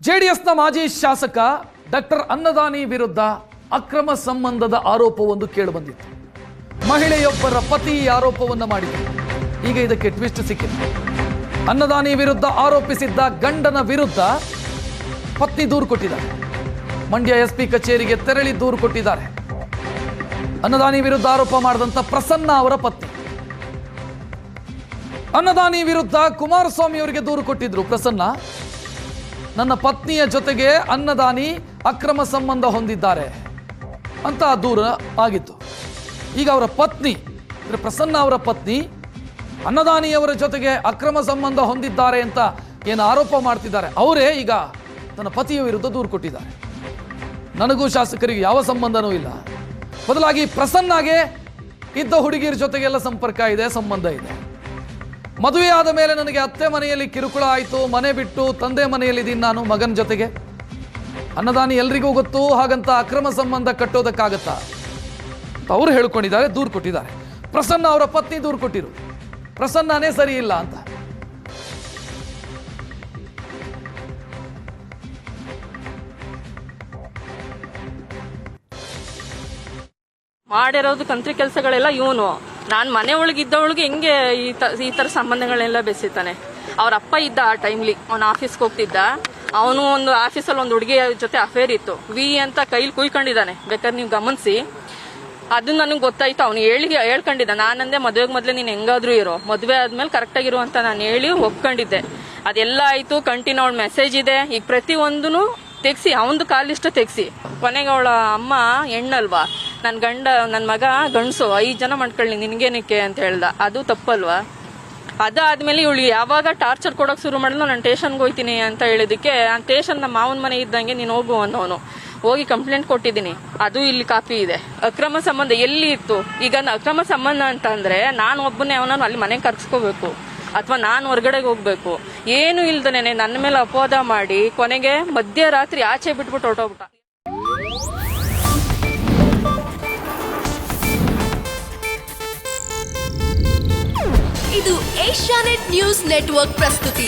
ಜೆಡಿಎಸ್ನ ಮಾಜಿ ಶಾಸಕ ಡಾಕ್ಟರ್ ಅನ್ನದಾನಿ ವಿರುದ್ಧ ಅಕ್ರಮ ಸಂಬಂಧದ ಆರೋಪವೊಂದು ಕೇಳಿಬಂದಿತ್ತು. ಮಹಿಳೆಯೊಬ್ಬರ ಪತಿ ಆರೋಪವನ್ನು ಮಾಡಿದರು. ಈಗ ಇದಕ್ಕೆ ಟ್ವಿಸ್ಟ್ ಸಿಕ್ಕಿದೆ. ಅನ್ನದಾನಿ ವಿರುದ್ಧ ಆರೋಪಿಸಿದ್ದ ಗಂಡನ ವಿರುದ್ಧ ಪತ್ನಿ ದೂರು ಕೊಟ್ಟಿದ್ದಾರೆ. ಮಂಡ್ಯ ಎಸ್ಪಿ ಕಚೇರಿಗೆ ತೆರಳಿ ದೂರು ಕೊಟ್ಟಿದ್ದಾರೆ. ಅನ್ನದಾನಿ ವಿರುದ್ಧ ಆರೋಪ ಮಾಡಿದಂಥ ಪ್ರಸನ್ನ ಅವರ ಪತ್ನಿ ಅನ್ನದಾನಿ ವಿರುದ್ಧ ಕುಮಾರಸ್ವಾಮಿ ಅವರಿಗೆ ದೂರು ಕೊಟ್ಟಿದ್ರು. ಪ್ರಸನ್ನ, ನನ್ನ ಪತ್ನಿಯ ಜೊತೆಗೆ ಅನ್ನದಾನಿ ಅಕ್ರಮ ಸಂಬಂಧ ಹೊಂದಿದ್ದಾರೆ ಅಂತ ದೂರ ಆಗಿತ್ತು. ಈಗ ಅವರ ಪತ್ನಿ ಅಂದರೆ ಪ್ರಸನ್ನ ಅವರ ಪತ್ನಿ ಅನ್ನದಾನಿಯವರ ಜೊತೆಗೆ ಅಕ್ರಮ ಸಂಬಂಧ ಹೊಂದಿದ್ದಾರೆ ಅಂತ ಏನು ಆರೋಪ ಮಾಡ್ತಿದ್ದಾರೆ, ಅವರೇ ಈಗ ನನ್ನ ಪತಿಯ ವಿರುದ್ಧ ದೂರು ಕೊಟ್ಟಿದ್ದಾರೆ. ನನಗೂ ಶಾಸಕರಿಗೆ ಯಾವ ಸಂಬಂಧನೂ ಇಲ್ಲ, ಬದಲಾಗಿ ಪ್ರಸನ್ನಾಗೆ ಇದ್ದ ಹುಡುಗಿಯರ ಜೊತೆಗೆಲ್ಲ ಸಂಪರ್ಕ ಇದೆ, ಸಂಬಂಧ ಇದೆ. ಮದುವೆ ಆದ ಮೇಲೆ ನನಗೆ ಅತ್ತೆ ಮನೆಯಲ್ಲಿ ಕಿರುಕುಳ ಆಯಿತು, ಮನೆ ಬಿಟ್ಟು ತಂದೆ ಮನೆಯಲ್ಲಿದ್ದೀನಿ ನಾನು ಮಗನ ಜೊತೆಗೆ. ಅನ್ನದಾನಿ ಎಲ್ರಿಗೂ ಗೊತ್ತು, ಹಾಗಂತ ಅಕ್ರಮ ಸಂಬಂಧ ಕಟ್ಟೋದಕ್ಕಾಗತ್ತಾ ಅವರು ಹೇಳ್ಕೊಂಡಿದ್ದಾರೆ, ದೂರು ಕೊಟ್ಟಿದ್ದಾರೆ. ಪ್ರಸನ್ನ ಅವರ ಪತ್ನಿ ದೂರು ಕೊಟ್ಟಿರು, ಪ್ರಸನ್ನನೇ ಸರಿ ಇಲ್ಲ ಅಂತ. ಮಾಡಿರೋದು ಕಂತ್ರಿ ಕೆಲಸಗಳೆಲ್ಲ ಇವನು. ನಾನು ಮನೆ ಒಳಗಿದ್ದವಳಿಗೆ ಹೆಂಗೆ ಈ ತರ ಸಂಬಂಧಗಳೆಲ್ಲ ಬೆಸಿತಾನೆ. ಅವ್ರ ಅಪ್ಪ ಇದ್ದ ಆ ಟೈಮ್ಲಿ, ಅವ್ನು ಆಫೀಸ್ಗೆ ಹೋಗ್ತಿದ್ದ. ಅವನು ಒಂದು ಆಫೀಸಲ್ಲಿ ಒಂದು ಹುಡುಗಿ ಜೊತೆ ಅಫೇರ್ ಇತ್ತು, ವಿ ಅಂತ ಕೈಲಿ ಕುಯ್ಕೊಂಡಿದ್ದಾನೆ. ಬೇಕಾದ್ರೆ ನೀವು ಗಮನಿಸಿ, ಅದು ನನಗೆ ಗೊತ್ತಾಯ್ತು. ಅವ್ನು ಹೇಳ್ಕೊಂಡಿದ್ದ. ನಾನಂದೆ ಮದುವೆಗೆ ಮೊದಲೇ ನೀನು ಹೆಂಗಾದ್ರೂ ಇರೋ, ಮದುವೆ ಆದ್ಮೇಲೆ ಕರೆಕ್ಟಾಗಿರು ಅಂತ ನಾನು ಹೇಳಿ ಒಪ್ಕೊಂಡಿದ್ದೆ. ಅದೆಲ್ಲ ಆಯ್ತು. ಕಂಟಿನ್ಯೂ ಅವಳ ಮೆಸೇಜ್ ಇದೆ. ಈಗ ಪ್ರತಿಯೊಂದೂ ತೆಗ್ಸಿ, ಅವನದು ಕಾಲಿಷ್ಟ ತೆಗ್ಸಿ. ಕೊನೆಗೆ ಅವಳ ಅಮ್ಮ ಹೆಣ್ಣಲ್ವಾ, ನನ್ನ ಮಗ ಗಂಡಸು, 5 ಜನ ಮಾಡ್ಕೊಳ್ಳಿ ನಿನ್ಗೇನಕ್ಕೆ ಅಂತ ಹೇಳ್ದ. ಅದು ತಪ್ಪಲ್ವಾ? ಅದಾದ್ಮೇಲೆ ಇವಳು ಯಾವಾಗ ಟಾರ್ಚರ್ ಕೊಡೋಕೆ ಶುರು ಮಾಡಿದ್ಲು, ನಾನು ಸ್ಟೇಷನ್ಗೆ ಹೋಗ್ತೀನಿ ಅಂತ ಹೇಳಿದಕ್ಕೆ, ಆ ಸ್ಟೇಷನ್ ನಮ್ಮ ಮಾವನ ಮನೆ ಇದ್ದಂಗೆ ನೀನು ಹೋಗು ಅನ್ನೋನು. ಹೋಗಿ ಕಂಪ್ಲೇಂಟ್ ಕೊಟ್ಟಿದ್ದೀನಿ. ಅದು ಇಲ್ಲಿ ಕಾಪಿ ಇದೆ. ಅಕ್ರಮ ಸಂಬಂಧ ಎಲ್ಲಿ ಇತ್ತು? ಈಗ ಅಕ್ರಮ ಸಂಬಂಧ ಅಂತ ಅಂದ್ರೆ ನಾನು ಒಬ್ಬನೇ ಅವನನ್ನು ಅಲ್ಲಿ ಮನೆಗೆ ಕರ್ಸ್ಕೋಬೇಕು, ಅಥವಾ ನಾನು ಹೊರಗಡೆಗೆ ಹೋಗ್ಬೇಕು. ಏನು ಇಲ್ದನೇನೆ ನನ್ನ ಮೇಲೆ ಅಪವಾದ ಮಾಡಿ ಕೊನೆಗೆ ಮಧ್ಯರಾತ್ರಿ ಆಚೆ ಬಿಟ್ಬಿಟ್ಟು ಹೊರಟೋಗ್ಬಿಟ್ಟ. ಇದು ಏಷ್ಯಾನೆಟ್ ನ್ಯೂಸ್ ನೆಟ್ವರ್ಕ್ ಪ್ರಸ್ತುತಿ.